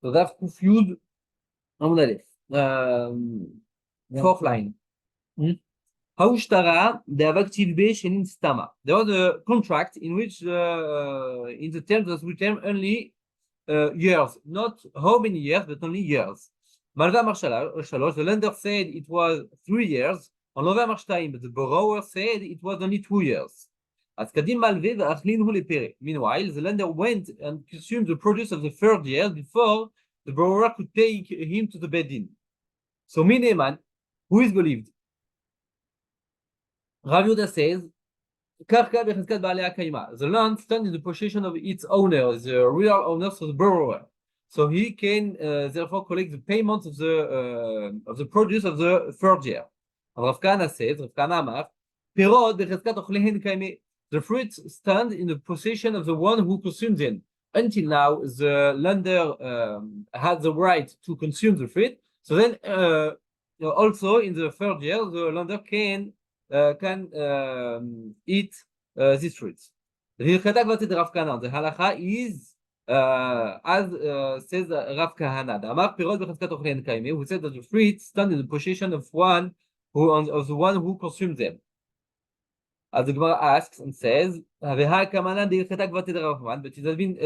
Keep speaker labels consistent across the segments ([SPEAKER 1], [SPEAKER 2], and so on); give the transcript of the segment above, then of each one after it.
[SPEAKER 1] So Daf Yud Amud Aleph. Fourth line. Haushtara de'avaktiv be shenin stama. There was a contract in which, in the terms was written only years, not how many years, but only years. Malva Shalosh, the lender said it was 3 years. On Lova Marshtayim, but the borrower said it was only 2 years. As Kadim Malve ve'achlinhu lepere. Meanwhile, the lender went and consumed the produce of the 3rd year before the borrower could take him to the bedin. So Mineman, who is believed? Rav Yehuda says, Karka becheskat ba'alei hakayma. The land stands in the possession of its owner, the real owner of the borrower. So he can therefore collect the payment of the produce of the 3rd year. And Rav Kahana says, Rav Kahana Amar, Perod becheskat ochlehen kaime. The fruits stand in the possession of the one who consumes them. Until now, the lender had the right to consume the fruit. So then, also in the 3rd year, the lender can eat these fruits. The halacha is as says Rav Kahana, who said that the fruits stand in the possession of the one who consumes them. As the Gemara asks and says, but it has been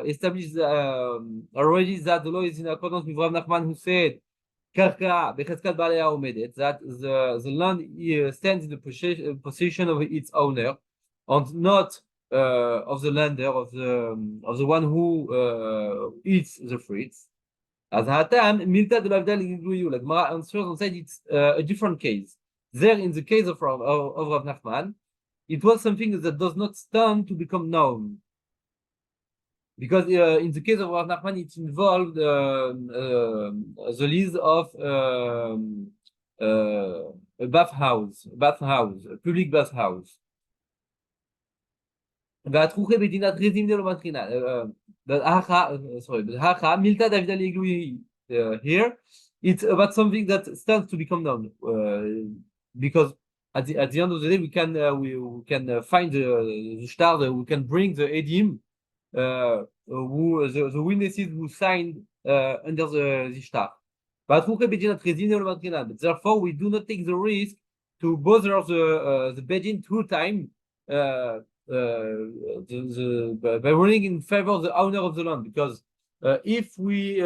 [SPEAKER 1] established already that the law is in accordance with Rav Nachman, who said that the land stands in the possession of its owner, and not of the lender, of the one who eats the fruits. As Hatam Milta de Lavdal Igluyu, like Gemara answers and said it's a different case. There, in the case of Rav Nachman, it was something that does not stand to become known. Because in the case of Rav Nachman, it involved the lease of a bathhouse, a public bathhouse. Here, it's about something that stands to become known, because at the end of the day, we can find the shtar, we can bring the edim, the witnesses who signed under the shtar. But therefore, we do not take the risk to bother the bedin 2 times by ruling in favor of the owner of the land, because if we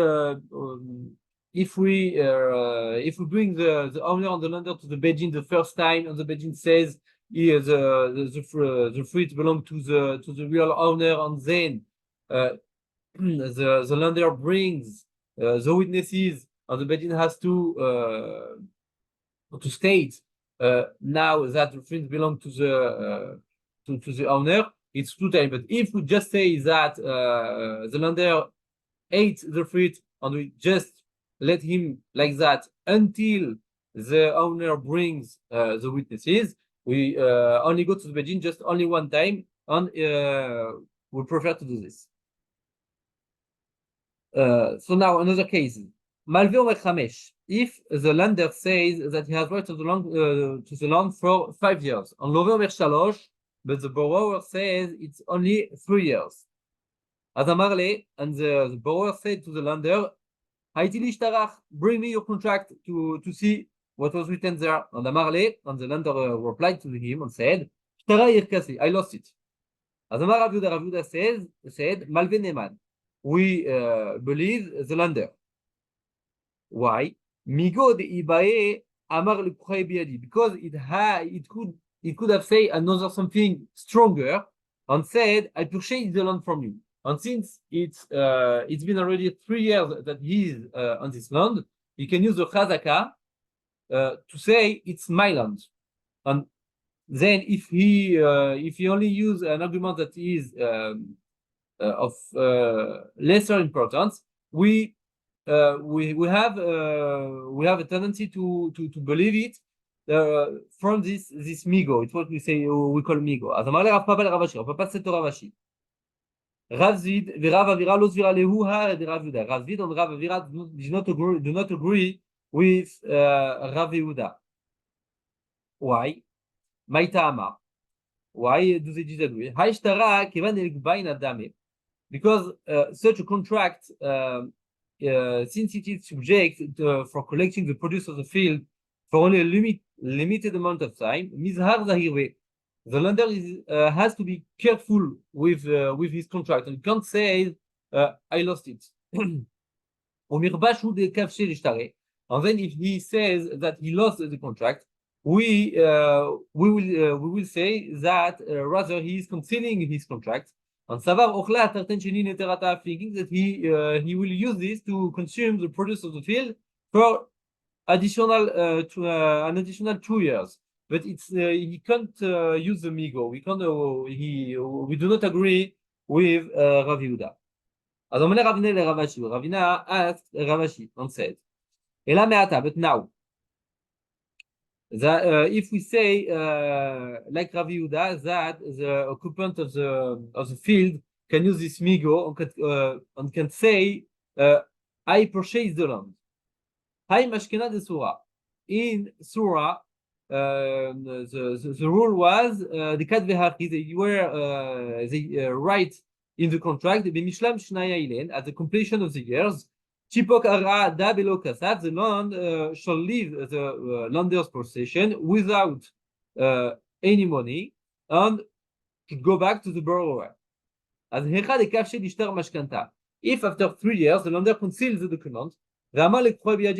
[SPEAKER 1] bring the owner and the lender to the bedin the first time, and the bedin says the fruit belong to the real owner, and then the lender brings the witnesses, and the bedin has to state now that the fruit belong to the owner, it's 2 times. But if we just say that the lender ate the fruit and we just let him like that until the owner brings the witnesses, we only go to the bedin just only 1 time, and we prefer to do this. So now another case. Malve Omer Chamesh. If the lender says that he has right to the land for 5 years, and Love Omer Shalosh, but the borrower says it's only 3 years. As Elmaleh, and the borrower said to the lender, bring me your contract to see what was written there. And Elmaleh, and the lender replied to him and said, I lost it. As Rav Yehuda said, Malve Neman, we believe the lender. Why? Migo de Ibae Amar le biadi, because it could have said another something stronger and said, I purchased the land from you. And since it's been already 3 years that he is on this land, he can use the chazaka to say it's my land. And then if he only use an argument that is of lesser importance, we have a tendency to believe it from this migo. It's what we call migo. As Elmaleh Rav Papa Rav said to Rav Ashi, Rav Zid v'Rav Avira lo zvira lehuha de Rav Yehuda. Rav Zid and Rav Avira do not agree with Rav Yehuda. Why? Maitama. Why do they disagree? Haishtara kevan elgbain adame. Because such a contract since it is subject for collecting the produce of the field for only a limited amount of time, mizhar zahir, the lender has to be careful with his contract and can't say I lost it. And then if he says that he lost the contract, we will say that rather he is concealing his contract. And Savar Ochla thinking that he will use this to consume the produce of the field for additional an additional 2 years. But it's he can't use the migo. We do not agree with Rav Yehuda. אז אומר רבינה לרבשי, רבינה asked Ravashi and said, Ela me'ata, but now, if we say like Rav Yehuda that the occupant of the field can use this migo and can say, I purchased the land. Hi mashkena de surah. In surah, the rule was the kat vehachi, they were they write in the contract at the completion of the years, Chipok ara da belo kasaf, the land shall leave the lender's possession without any money and should go back to the borrower. As Hechal ekafshe dishtar mashkanta. If after 3 years the lender conceals the document, Elmaleh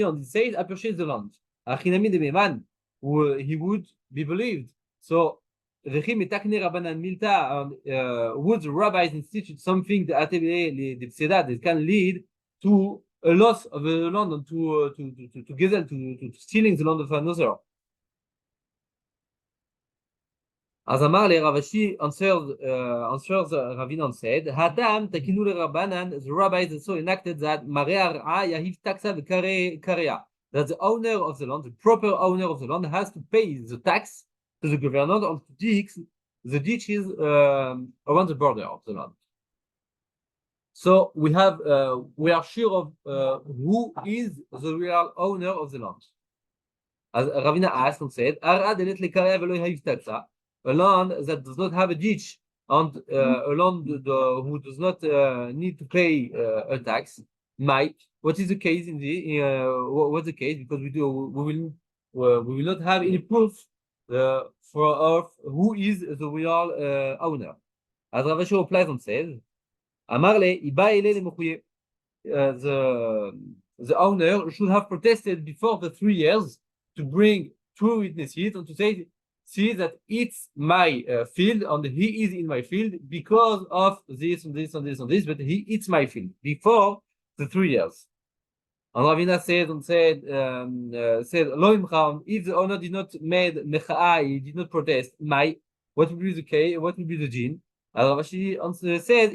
[SPEAKER 1] and he says, I purchased the land. Achinami de Meman, he would be believed. So, would the rabbis institute something that can lead to a loss of the land and to stealing the land of another? As Elmaleh Ravashi answers Ravina and said, Hatam takinu leRabbanan, the rabbis also enacted that yahiv taxa v'kareya, that the owner of the land, the proper owner of the land, has to pay the tax to the governor and to dig the ditches around the border of the land. So we are sure of who is the real owner of the land. As Ravina asked and said, Ara delet lekareya v'lo yahiv taxa, a land that does not have a ditch and a land who does not need to pay a tax might. What is the case in what's the case? Because we will not have any proof of who is the real owner. As Ravashi replies and says, Amarle iba ele lemuchuye. The owner should have protested before the 3 years to bring 2 witnesses and to say, see that it's my field and he is in my field because of this and this and this and this, but it's my field before the 3 years. And Ravina said Lo imcham, if the owner did not made mecha'a, he did not protest, what will be the case? What will be the din? And Ravashi said,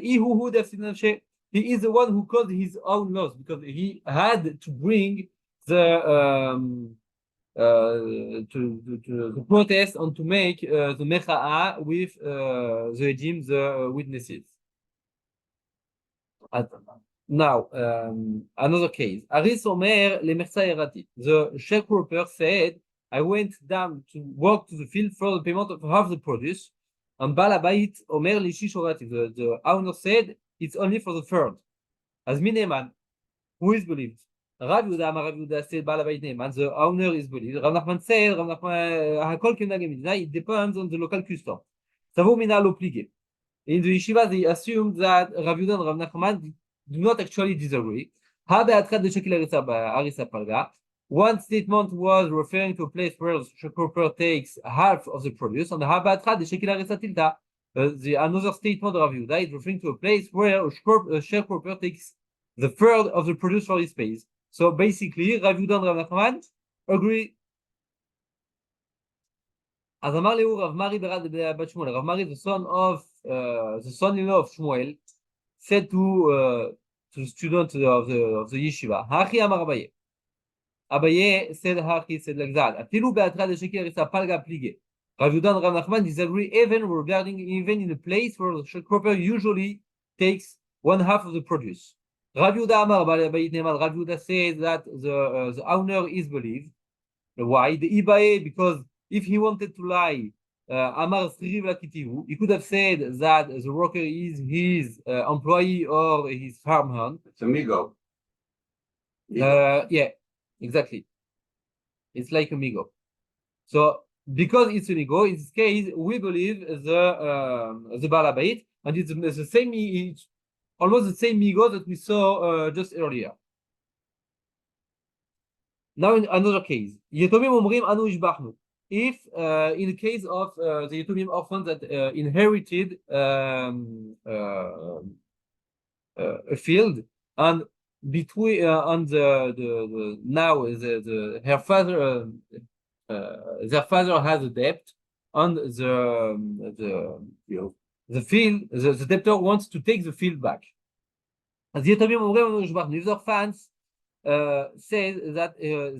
[SPEAKER 1] he is the one who caused his own loss because he had to bring the to protest and to make the mecha'a with the Edim, the witnesses. Now, another case. Aris Omer lemersa erati. The sharecropper said, I went down to walk to the field for the payment of half the produce. And Balabait Omer lishi shorati. The owner said, it's only for the third. As Mineman, who is believed? Rav Yehuda said, Balabait Neman, the owner is believed. Rav Nachman said, Hakol kenage midina, it depends on the local custom. Savo mina lo plige. In the yeshiva, they assumed that Rav Yehuda and Rav Nachman do not actually disagree. One statement was referring to a place where the sharecropper takes half of the produce, and the another statement of Rav Yehuda is referring to a place where a sharecropper takes the third of the produce for his space. So basically, Rav Yehuda and Rav Nachman agree. As Amar Lehu Rav Mari bat Shmuel, Rav Mari, the son-in-law of Shmuel, said to the student of the yeshiva, Hachi Amar Abaye. Abaye said Hachi said like that. Atilu be'atra de sheker isa palga plige. Rav Yehuda and Rav Nachman disagree even in a place where the sharecropper usually takes 1/2 of the produce. Rav Yehuda Amar Abaye Neman. Rav Yehuda says that the owner is believed. Why? The Ibaye, because if he wanted to lie, Amar Sriv Lakitivu, he could have said that the worker is his employee or his farmhand.
[SPEAKER 2] It's amigo.
[SPEAKER 1] Yeah, exactly. It's like a migo. So because it's an ego, in this case, we believe the balabait, and it's the same, it's almost the same ego that we saw just earlier. Now in another case, Yetomim omrim anu ishbachnu. If in the case of the Yetomim orphans that inherited a field, and between and the now the her father their father has a debt on the field, the debtor wants to take the field back. As the Yetomim omrim anu ishbachnu. If the orphans says that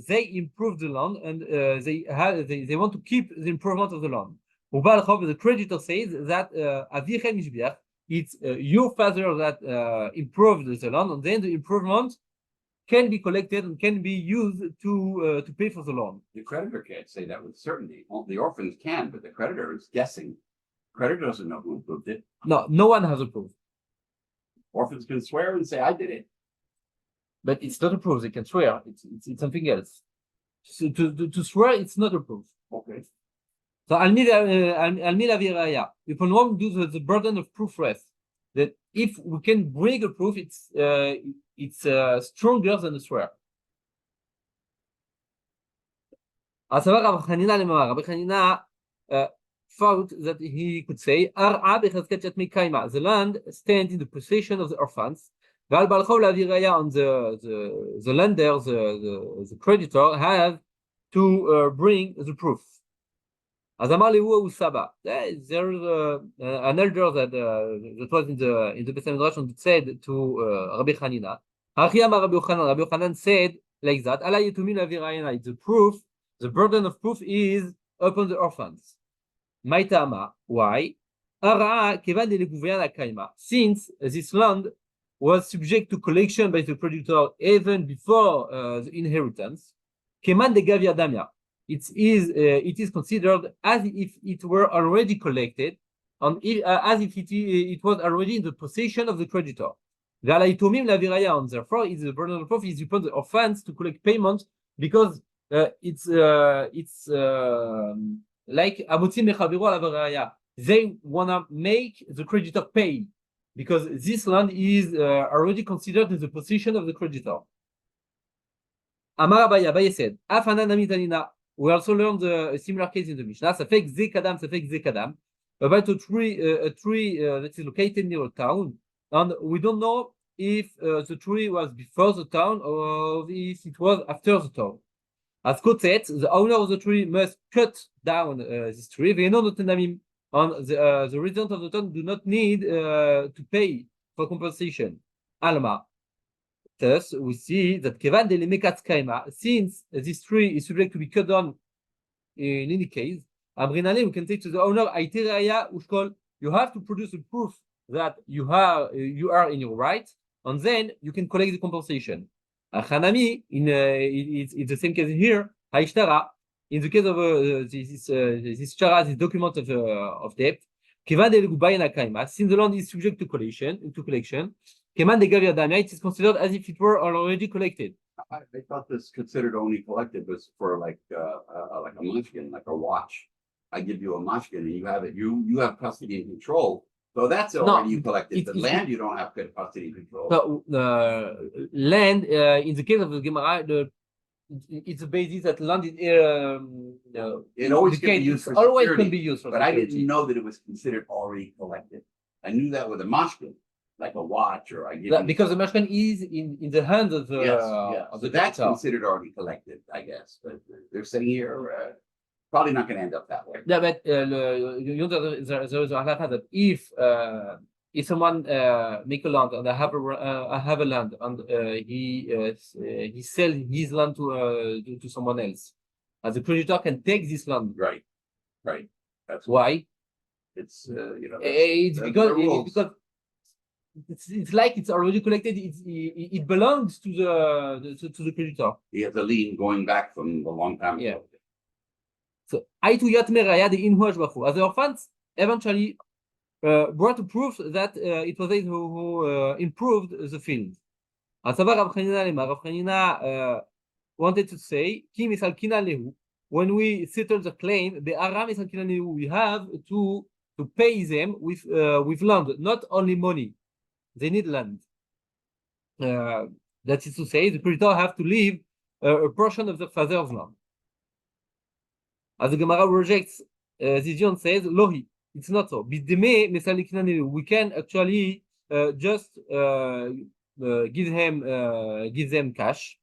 [SPEAKER 1] they improve the land and they want to keep the improvement of the land. The creditor says that it's your father that improved the land, and then the improvement can be collected and can be used to pay for the loan.
[SPEAKER 2] The creditor can't say that with certainty. Well, the orphans can, but the creditor is guessing. The creditor doesn't know who improved it.
[SPEAKER 1] No one has a proof.
[SPEAKER 2] Orphans can swear and say, "I did it."
[SPEAKER 1] But it's not a proof. They can swear. It's something else. So to swear, it's not a proof.
[SPEAKER 2] Okay.
[SPEAKER 1] So Almila Viraya. Upon one do the burden of proof rest. That if we can bring a proof, it's stronger than a swear. Rabbi Chanina thought that he could say, the land stands in the possession of the orphans. On the lender, the creditor, has to bring the proof. As There is an elder that was in the Beit Midrash and said to Rabbi Chanina. Rabbi Yochanan said like that. It's the proof. The burden of proof is upon the orphans. Maitama. Why? Since this land was subject to collection by the creditor even before the inheritance, Keman de Gavia Damia. It is considered as if it were already collected, and as if it was already in the possession of the creditor. And therefore, it's the burden of proof is upon the orphans to collect payment, because it's like Abutzim Mechaviru ala Viraya. They wanna make the creditor pay, because this land is already considered in the possession of the creditor. Amar Abaye said, Afana Namitanina. We also learned a similar case in the Mishnah. Safek Zekadam, about a tree that is located near a town, and we don't know if the tree was before the town or if it was after the town. As Kot said, the owner of the tree must cut down this tree. And the residents of the town do not need to pay for compensation. Alma. Thus, we see that Kevan de Lemekatz Kaima, since this tree is subject to be cut down in any case, Amrinale, we can say to the owner, you have to produce a proof that you are in your right, and then you can collect the compensation. Hanami, it's the same case here. Haishtara, in the case of this chara, this document of debt, Kevan de Legubayana Kaima, since the land is subject to collection, it is considered as if it were already collected.
[SPEAKER 2] I thought this considered only collected was for like a munchkin, like a watch. I give you a munchkin and you have it. You have custody and control. So that's already you collected. The land you don't have custody and control.
[SPEAKER 1] So land, in the case of the Gemara, it's a basis that land is
[SPEAKER 2] it always can be used for
[SPEAKER 1] always
[SPEAKER 2] security,
[SPEAKER 1] can be used for
[SPEAKER 2] but
[SPEAKER 1] security.
[SPEAKER 2] I didn't know that it was considered already collected. I knew that with a mashkin, like a watch, or I give
[SPEAKER 1] because the mashkin is in the hands of the
[SPEAKER 2] of the that's considered already collected, I guess. But they're saying here probably not going to end up that way.
[SPEAKER 1] Yeah, but you know there's a halakha that if someone make a land and I have a land and he sell his land to someone else, as the creditor can take this land.
[SPEAKER 2] Right. That's
[SPEAKER 1] why.
[SPEAKER 2] It's
[SPEAKER 1] it's because it's like it's already collected. It belongs to the creditor.
[SPEAKER 2] He has a lien going back from a long time ago.
[SPEAKER 1] Yeah. So as the orphans eventually brought a proof that it was they who improved the field. Rav Chanina wanted to say, when we settle the claim, we have to pay them with land, not only money. They need land. That is to say, the creditor have to leave a portion of the father's land. As the Gemara rejects this view and says, Lohi, it's not so. We can actually just give them cash.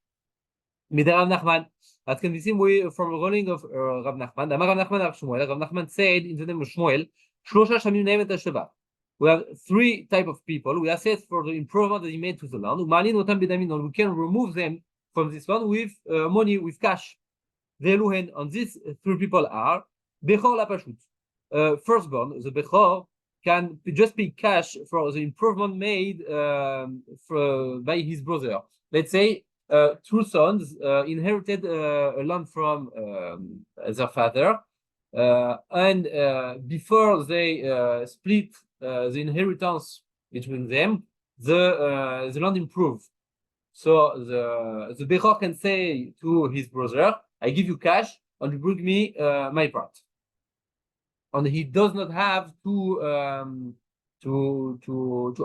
[SPEAKER 1] Rav Nachman, as can be seen from a ruling of Rav Nachman. Rav Nachman said in the name of Shmuel, we have three types of people. We assess for the improvement that he made to the land. We can remove them from this land with money, with cash. And these three people are Bechor Lapashut, firstborn. The Bechor can just pay cash for the improvement made by his brother. Let's say two sons inherited a land from their father, and before they split the inheritance between them, the land improved. So the Bechor can say to his brother, I give you cash and you bring me my part. And he does not have to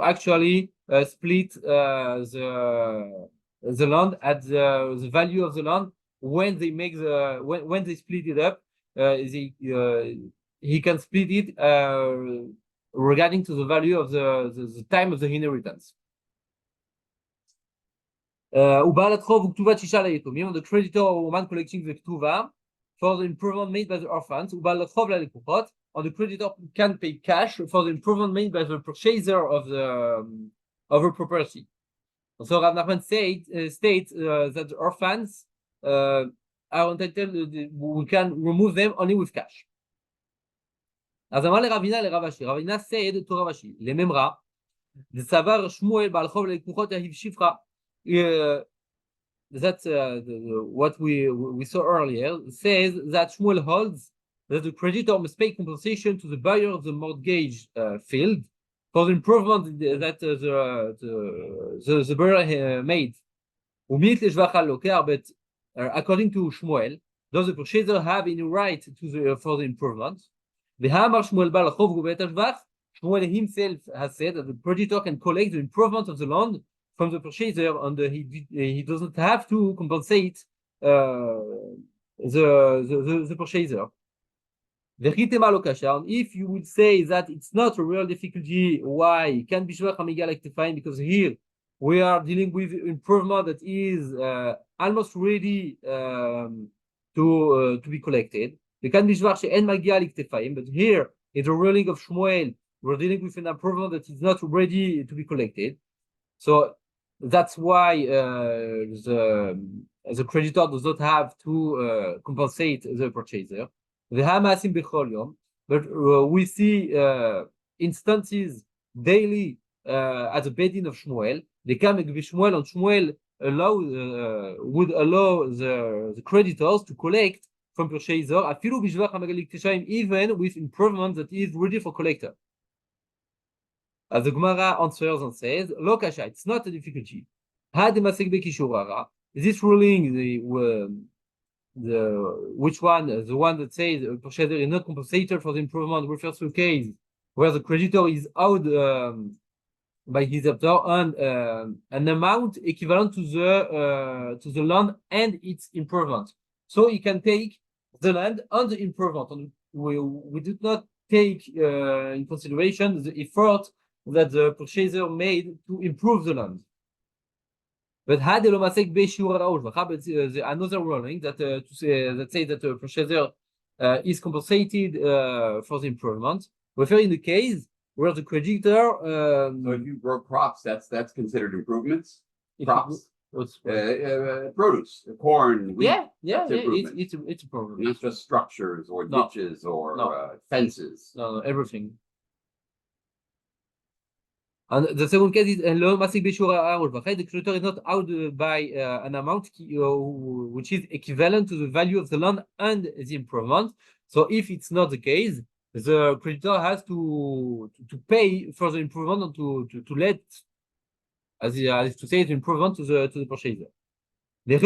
[SPEAKER 1] actually split the land at the value of the land when they make when they split it up. He can split it regarding to the value of the time of the inheritance. The creditor or man collecting the ktuva for the improvement made by the orphans, and the creditor can pay cash for the improvement made by the purchaser of the property. So Rav Nachman states that the orphans are entitled, we can remove them only with cash. As Elmaleh Ravina said to Ravashi, le memra, the savar Shmuel bal chov lekukot yahiv shifra. That's what we saw earlier. Says that Shmuel holds that the creditor must pay compensation to the buyer of the mortgage field for the improvement that the buyer made. But according to Shmuel, does the purchaser have any right to for the improvement? Shmuel himself has said that the creditor can collect the improvement of the land from the purchaser, and he doesn't have to compensate the purchaser. And if you would say that it's not a real difficulty, why can be find? Because here we are dealing with improvement that is almost ready to be collected. But here in the ruling of Shmuel, we're dealing with an improvement that is not ready to be collected. So that's why the creditor does not have to compensate the purchaser. But we see instances daily at the Bedin of Shmuel. They come with Shmuel, and Shmuel would allow the creditors to collect from purchaser, even with improvement that is ready for collector. As the Gemara answers and says, Lo kasha, it's not a difficulty. This ruling, which one? The one that says the purchaser is not compensated for the improvement refers to a case where the creditor is owed by his debtor and an amount equivalent to the land and its improvement. So he can take the land and the improvement. And we did not take in consideration the effort that the purchaser made to improve the land. But had the another ruling that say that the purchaser is compensated for the improvement, refer in the case where the creditor.
[SPEAKER 2] So if you grow crops, that's considered improvements. Crops, produce, corn, wheat.
[SPEAKER 1] It's a problem.
[SPEAKER 2] Not just structures or ditches or fences.
[SPEAKER 1] No, everything. And the second case is the creditor is not owed by an amount which is equivalent to the value of the land and the improvement. So if it's not the case, the creditor has to pay for the improvement and to let as to say, it's improvement to the purchaser. But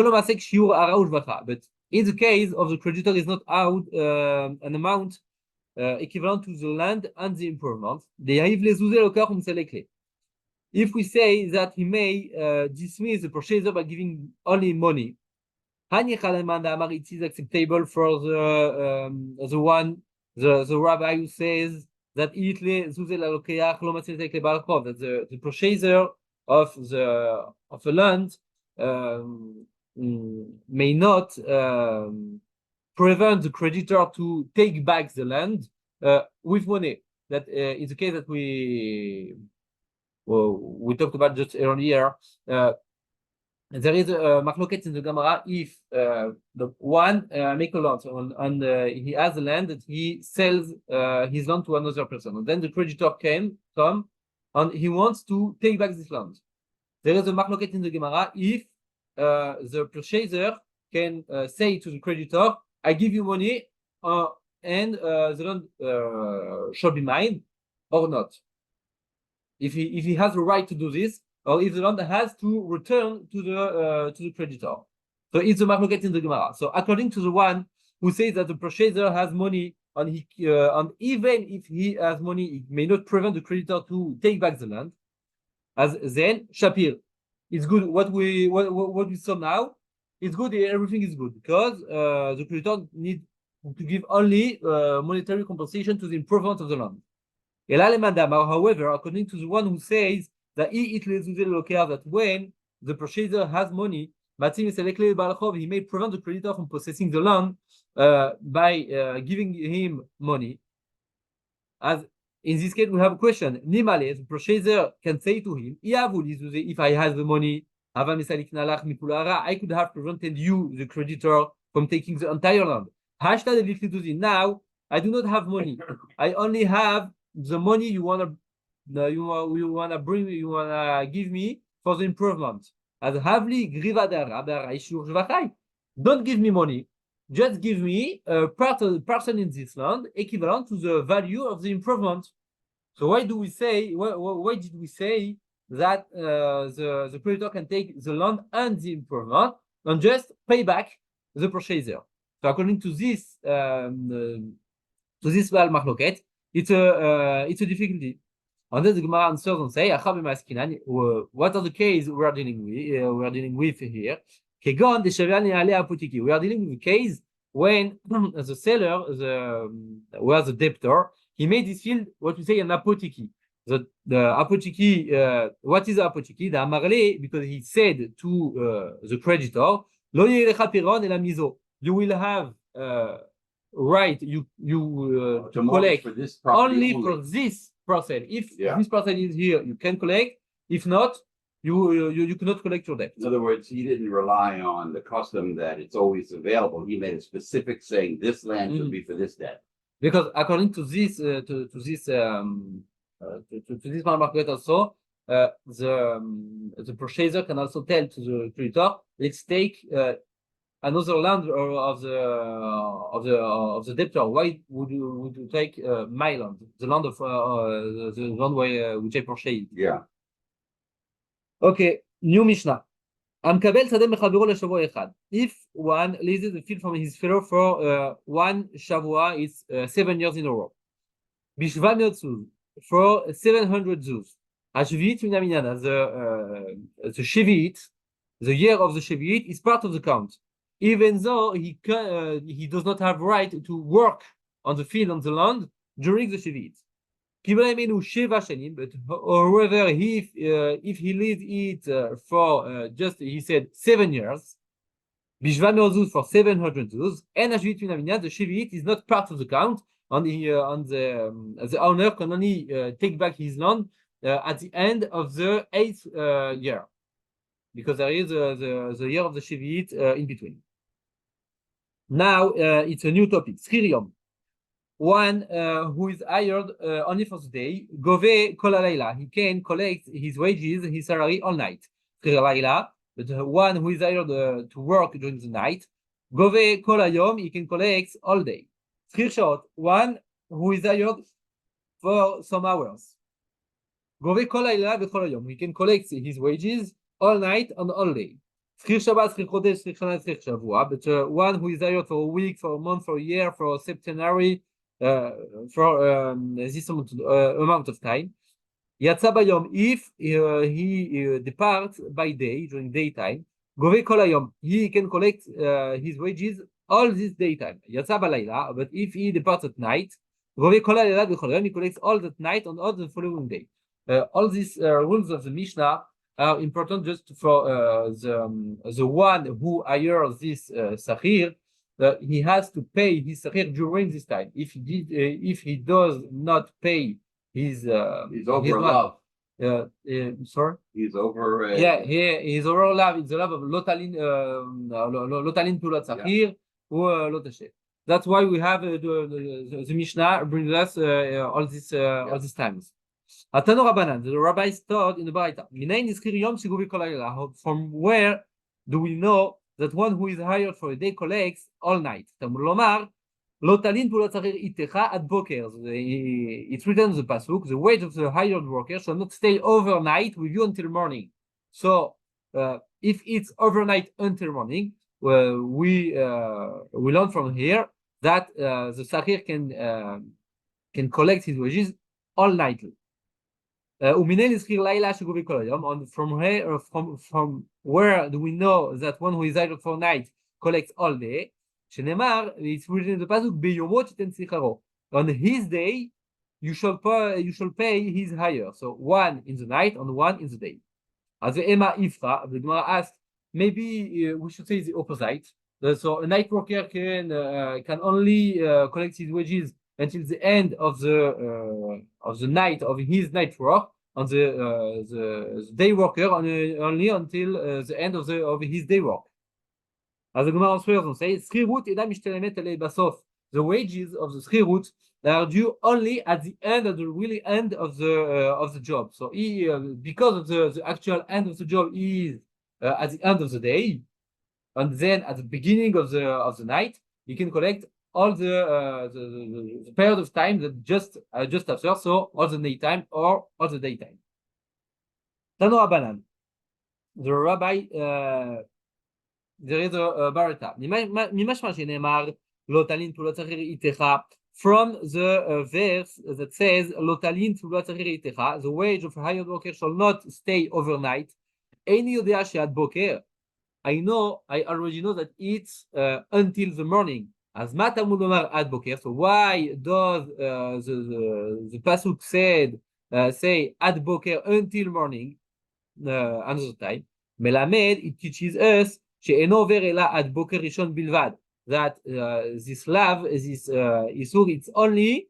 [SPEAKER 1] in the case of the creditor is not out an amount equivalent to the land and the improvement, if we say that he may dismiss the purchaser by giving only money, it is acceptable for the rabbi who says that the purchaser of the land may not prevent the creditor to take back the land with money. That is the case that we talked about just earlier. There is a machloket in the Gemara if the one make a loan and he has the land that he sells his land to another person, and then the creditor come and he wants to take back this land. There is a machloket in the Gemara if the purchaser can say to the creditor, "I give you money and the land shall be mine," or not. If he has the right to do this, or if the land has to return to the creditor. So it's a machloket in the Gemara. So according to the one who says that the purchaser has money and and even if he has money, it may not prevent the creditor to take back the land. As then Shapir, it's good. What we saw now, it's good. Everything is good because the creditor need to give only monetary compensation to the improvement of the land. However, according to the one who says that that when the purchaser has money, he may prevent the creditor from possessing the land by giving him money. As in this case, we have a question. Elmaleh, the purchaser can say to him, if I had the money, I could have prevented you, the creditor, from taking the entire land. Now, I do not have money. I only have the money you wanna give me for the improvement. As havli griva don't give me money, just give me a person in this land equivalent to the value of the improvement. So why did we say that the creditor can take the land and the improvement and just pay back the purchaser? So according to this machloket, it's a difficulty. And then the Gemara answers and say, what are the cases we are dealing with here? We are dealing with a case when the seller, was a debtor, he made this field what we say an apotiki. The apotiki, what is the apotiki? The Elmaleh, because he said to the creditor, you will have right, you to collect for this only for this person. If this person is here, you can collect. If not, you cannot collect your debt.
[SPEAKER 2] In other words, he didn't rely on the custom that it's always available. He made a specific saying this land should be for this debt.
[SPEAKER 1] Because according to this to this market also, the purchaser can also tell to the creditor, let's take another land of the debtor. Why would you take my land, the land of the land which I purchased?
[SPEAKER 2] Yeah.
[SPEAKER 1] Okay, new Mishnah. If one leases the field from his fellow for one shavua, it's 7 years in a row. For 700 zuz. The Shevit, the year of the Shevit, is part of the count, even though he does not have right to work on the field, on the land during the Shevit. But however, if he leaves it for just, he said 7 years, for 700 zuz, and the Shevit is not part of the count, and the owner can only take back his land at the end of the 8th year, because there is the year of the Shevit in between. Now it's a new topic. Schirium. One who is hired only for the day, gove kol halayla, he can collect his wages, his salary all night. But one who is hired to work during the night, gove kol hayom, he can collect all day. One who is hired for some hours, גובה כל לילה וכל היום. He can collect his wages all night and all day. שכיר שבת, שכיר חודש, שכיר שנה, שכיר שבוע. But one who is hired for a week, for a month, for a year, for a septenary, for this amount of time. יצא ביום, if he departs by day, during daytime, גובה כל היום. He can collect his wages all this daytime. יצא בלילה, but if he departs at night, גובה כל הלילה וכל היום, he collects all that night on all the following day. All these rules of the Mishnah are important just for the one who hires this sahir. He has to pay his sahir during this time. If he does not pay his
[SPEAKER 2] he's over love.
[SPEAKER 1] Sorry.
[SPEAKER 2] He's over.
[SPEAKER 1] He's over love. It's the love of lotalin pulat sahir or lotashet. That's why we have the Mishnah brings us all these times. Atanu Rabbanan, the rabbis taught in the Baraita. From where do we know that one who is hired for a day collects all night? It's written in the pasuk, the wage of the hired worker shall not stay overnight with you until morning. So if it's overnight until morning, we learn from here that the sahir can collect his wages all night. From where do we know that one who is hired for night collects all day? It's written in the pasuk, on his day you shall pay his hire. So one in the night and one in the day. As the Gemara asked, maybe we should say the opposite. So a night worker can only collect his wages until the end of the night of his night work, and the day worker only until the end of his day work. As the Gemara also says, the wages of the schirut are due only at the end of the really end of the job. So because of the actual end of the job is at the end of the day, and then at the beginning of the night, you can collect all the period of time that just after, so all the nighttime or all the daytime. Tanu Abanan, the rabbi, there is a barata. From the verse that says the wage of a hired worker shall not stay overnight. I already know that it's until the morning. As Matamudamar ad boker. So why does the pasuk say ad boker until morning? Another time. Melamed, it teaches us she'eno verela ad boker rishon bilvad, that this lav, this isur, it's only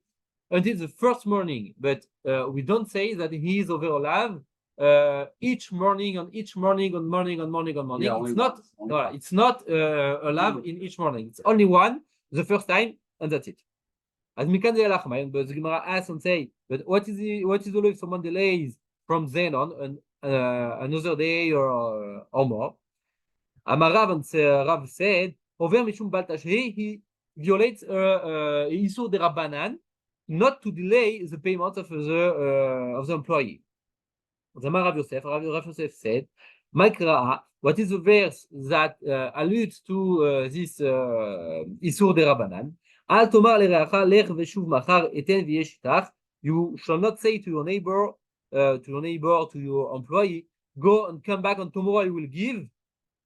[SPEAKER 1] until the first morning. But we don't say that he is over lav each morning on each morning on morning on morning on morning. Yeah, it's not a lav in each morning. It's only one the first time, and that's it. As Mikan but the Gemara asks and say, but what is the law if someone delays from then on another day or more? Amarav and Rav said, over mishum baltashhi, he violates isur de rabbanan, not to delay the payment of the employee. Rav Yosef said, what is the verse that alludes to this isur de rabbanan? Al tomar lereacha lech veshuv machar eten v'yeshitach. You shall not say to your neighbor, to your employee, go and come back, and tomorrow I will give,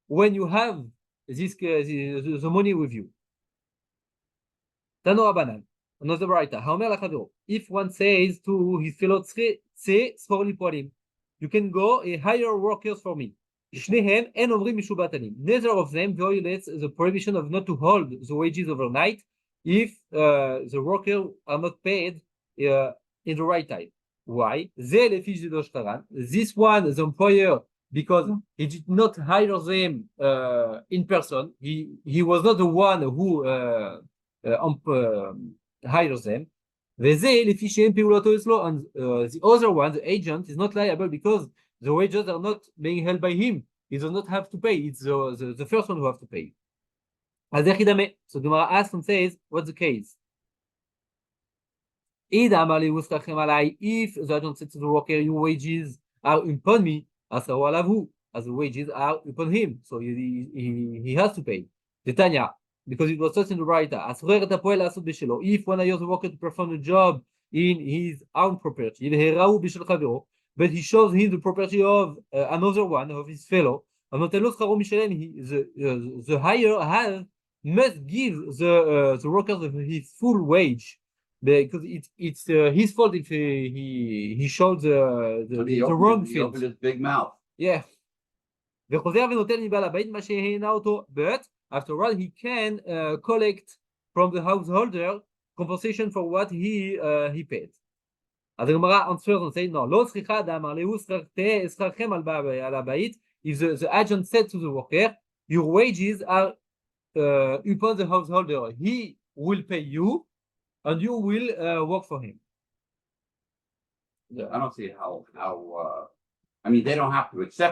[SPEAKER 1] when you have the money with you. Tanu Rabbanan, another writer. If one says to his fellow you can go hire workers for me. Neither of them violates the prohibition of not to hold the wages overnight if the worker are not paid in the right time. Why? This one, the employer, because he did not hire them in person. He was not the one who hires them. And the other one, the agent, is not liable because the wages are not being held by him. He does not have to pay. It's the first one who has to pay. So Gemara asks and says, what's the case? If the agent said to the worker, your wages are upon me, as the wages are upon him, so he has to pay. The Tanya, because it was such in the writer, if one hires a worker to perform a job in his own property, but he shows him the property of another one, of his fellow, the hire must give the worker his full wage, because it's his fault if he showed the wrong
[SPEAKER 2] He
[SPEAKER 1] field.
[SPEAKER 2] opened his big mouth.
[SPEAKER 1] Yeah. But after all, he can collect from the householder compensation for what he paid. אז הגמרא answers and says, no, לא צריכה דאמר להו שכרכם על הבית. If the agent said to the worker, your wages are upon the householder, he will pay you and you will work for him.
[SPEAKER 2] I don't see how I mean, they don't have to accept